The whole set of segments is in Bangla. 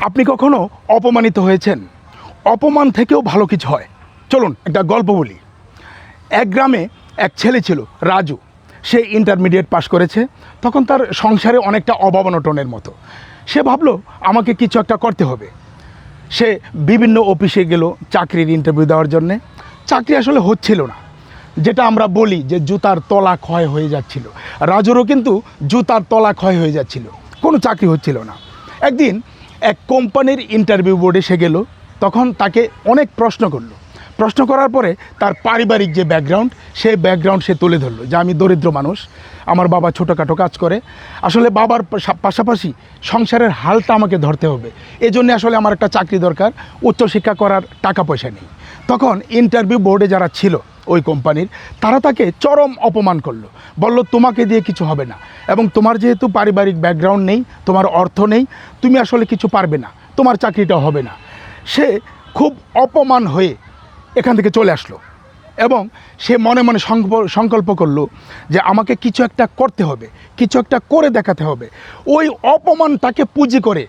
আপনি কখনো অপমানিত হয়েছেন? অপমান থেকেও ভালো কিছু হয়। চলুন একটা গল্প বলি। এক গ্রামে এক ছেলে ছিল, রাজু। সে ইন্টারমিডিয়েট পাশ করেছে। তখন তার সংসারে অনেকটা অভাব অনটনের মতো। সে ভাবলো আমাকে কিছু একটা করতে হবে। সে বিভিন্ন অফিসে গেল চাকরির ইন্টারভিউ দেওয়ার জন্যে। চাকরি আসলে হচ্ছিল না। যেটা আমরা বলি যে জুতার তলা ক্ষয় হয়ে যাচ্ছিল, রাজুরও কিন্তু জুতার তলা ক্ষয় হয়ে যাচ্ছিল, কোনো চাকরি হচ্ছিল না। একদিন এক কোম্পানির ইন্টারভিউ বোর্ডে সে গেল। তখন তাকে অনেক প্রশ্ন করার পরে তার পারিবারিক যে ব্যাকগ্রাউন্ড, সেই ব্যাকগ্রাউন্ড সে তুলে ধরলো যে আমি দরিদ্র মানুষ, আমার বাবা ছোটোখাটো কাজ করে, আসলে বাবার পাশাপাশি সংসারের হালটা আমাকে ধরতে হবে, এজন্য আসলে আমার একটা চাকরি দরকার, উচ্চশিক্ষা করার টাকা পয়সা নেই। তখন ইন্টারভিউ বোর্ডে যারা ছিল ওই কোম্পানির, তারা তাকে চরম অপমান করলো, বলল তোমাকে দিয়ে কিছু হবে না, এবং তোমার যেহেতু পারিবারিক ব্যাকগ্রাউন্ড নেই, তোমার অর্থ নেই, তুমি আসলে কিছু পারবে না, তোমার চাকরিটা হবে না। সে খুব অপমান হয়ে এখান থেকে চলে আসলো এবং সে মনে মনে সংকল্প করলো যে আমাকে কিছু একটা করতে হবে, কিছু একটা করে দেখাতে হবে। ওই অপমানটাকে পুঁজি করে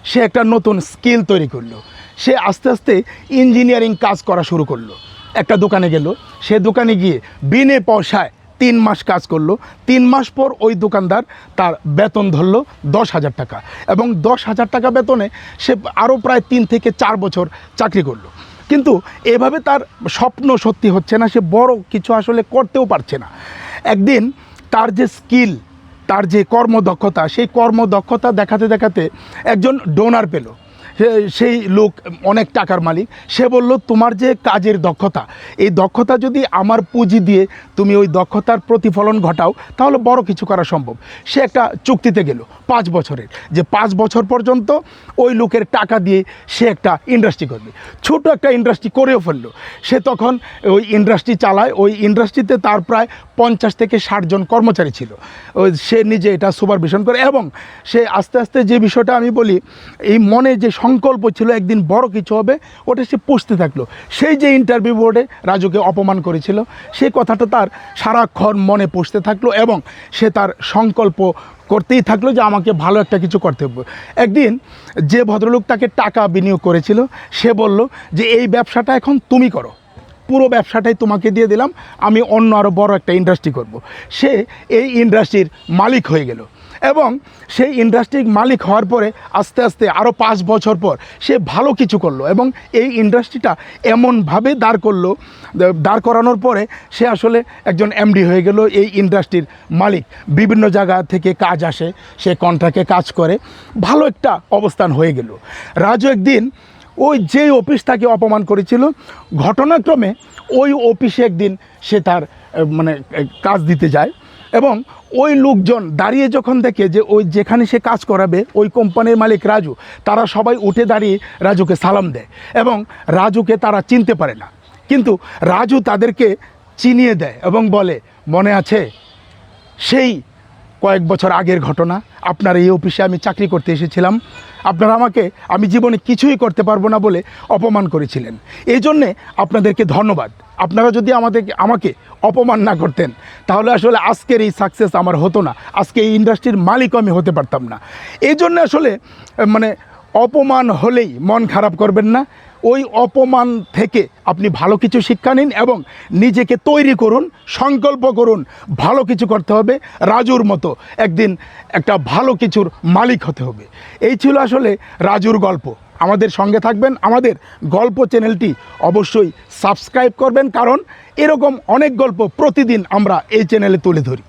সে একটা নতুন স্কিল তৈরি করলো। সে আস্তে আস্তে ইঞ্জিনিয়ারিং কাজ করা শুরু করলো। একটা দোকানে গেল, সে দোকানে গিয়ে বিনে পয়সায় 3 মাস কাজ করলো। 3 মাস পর ওই দোকানদার তার বেতন ধরলো 10,000 টাকা, এবং 10,000 টাকা বেতনে সে আরও প্রায় 3 থেকে 4 বছর চাকরি করলো। কিন্তু এভাবে তার স্বপ্ন সত্যি হচ্ছে না, সে বড় কিছু আসলে করতেও পারছে না। একদিন তার যে স্কিল, তার যে কর্মদক্ষতা, সেই কর্মদক্ষতা দেখাতে দেখাতে একজন ডোনার পেল। সেই লোক অনেক টাকার মালিক। সে বলল তোমার যে কাজের দক্ষতা, এই দক্ষতা যদি আমার পুঁজি দিয়ে তুমি ওই দক্ষতার প্রতিফলন ঘটাও, তাহলে বড় কিছু করা সম্ভব। সে একটা চুক্তিতে গেল 5 বছরের, যে 5 বছর পর্যন্ত ওই লোকের টাকা দিয়ে সে একটা ইন্ডাস্ট্রি করবে। ছোট একটা ইন্ডাস্ট্রি করেও ফেললো। সে তখন ওই ইন্ডাস্ট্রি চালায়। ওই ইন্ডাস্ট্রিতে তার প্রায় 50 থেকে 60 জন কর্মচারী ছিল। সে নিজে এটা সুপারভিশন করে, এবং সে আস্তে আস্তে, যে বিষয়টা আমি বলি, এই মনে যে সংকল্প ছিল একদিন বড় কিছু হবে, ওটা সে পুষতে থাকলো। সেই যে ইন্টারভিউ বোর্ডে রাজুকে অপমান করেছিল, সেই কথাটা তার সারাক্ষণ মনে পুষতে থাকলো, এবং সে তার সংকল্প করতেই থাকলো যে আমাকে ভালো একটা কিছু করতে হবে। একদিন যে ভদ্রলোক তাকে টাকা বিনিয়োগ করেছিল, সে বলল যে এই ব্যবসাটা এখন তুমি করো, পুরো ব্যবসাটাই তোমাকে দিয়ে দিলাম, আমি অন্য আরও বড় একটা ইন্ডাস্ট্রি করব। সে এই ইন্ডাস্ট্রির মালিক হয়ে গেল, এবং সেই ইন্ডাস্ট্রির মালিক হওয়ার পরে আস্তে আস্তে আরও 5 বছর পর সে ভালো কিছু করলো, এবং এই ইন্ডাস্ট্রিটা এমনভাবে দাঁড় করানোর পরে সে আসলে একজন এমডি হয়ে গেল, এই ইন্ডাস্ট্রির মালিক। বিভিন্ন জায়গা থেকে কাজ আসে, সে কন্ট্রাক্টে কাজ করে, ভালো একটা অবস্থান হয়ে গেল। রাজু একদিন ওই যেই অফিস তাকে অপমান করেছিল, ঘটনাক্রমে ওই অফিসে একদিন সে তার কাজ দিতে যায়, এবং ওই লোকজন দাঁড়িয়ে যখন দেখে যে ওই যেখানে সে কাজ করাবে ওই কোম্পানির মালিক রাজু, তারা সবাই উঠে দাঁড়িয়ে রাজুকে সালাম দেয়, এবং রাজুকে তারা চিনতে পারে না। কিন্তু রাজু তাদেরকে চিনিয়ে দেয় এবং বলে, মনে আছে সেই কয়েক বছর আগের ঘটনা, আপনার এই অফিসে আমি চাকরি করতে এসেছিলাম, আপনারা আমাকে, আমি জীবনে কিছুই করতে পারবো না বলে অপমান করেছিলেন, এই জন্যে আপনাদেরকে ধন্যবাদ। আপনারা যদি আমাকে অপমান না করতেন, তাহলে আসলে আজকের এই সাকসেস আমার হতো না, আজকে এই ইন্ডাস্ট্রির মালিকও আমি হতে পারতাম না। এই জন্য আসলে অপমান হলেই মন খারাপ করবেন না। ওই অপমান থেকে আপনি ভালো কিছু শিক্ষা নিন, এবং নিজেকে তৈরি করুন, সংকল্প করুন ভালো কিছু করতে হবে, রাজুর মতো একদিন একটা ভালো কিছুর মালিক হতে হবে। এই ছিল আসলে রাজুর গল্প। আমাদের সঙ্গে থাকবেন, আমাদের গল্প চ্যানেলটি অবশ্যই সাবস্ক্রাইব করবেন, কারণ এরকম অনেক গল্প প্রতিদিন আমরা এই চ্যানেলে তুলে ধরি।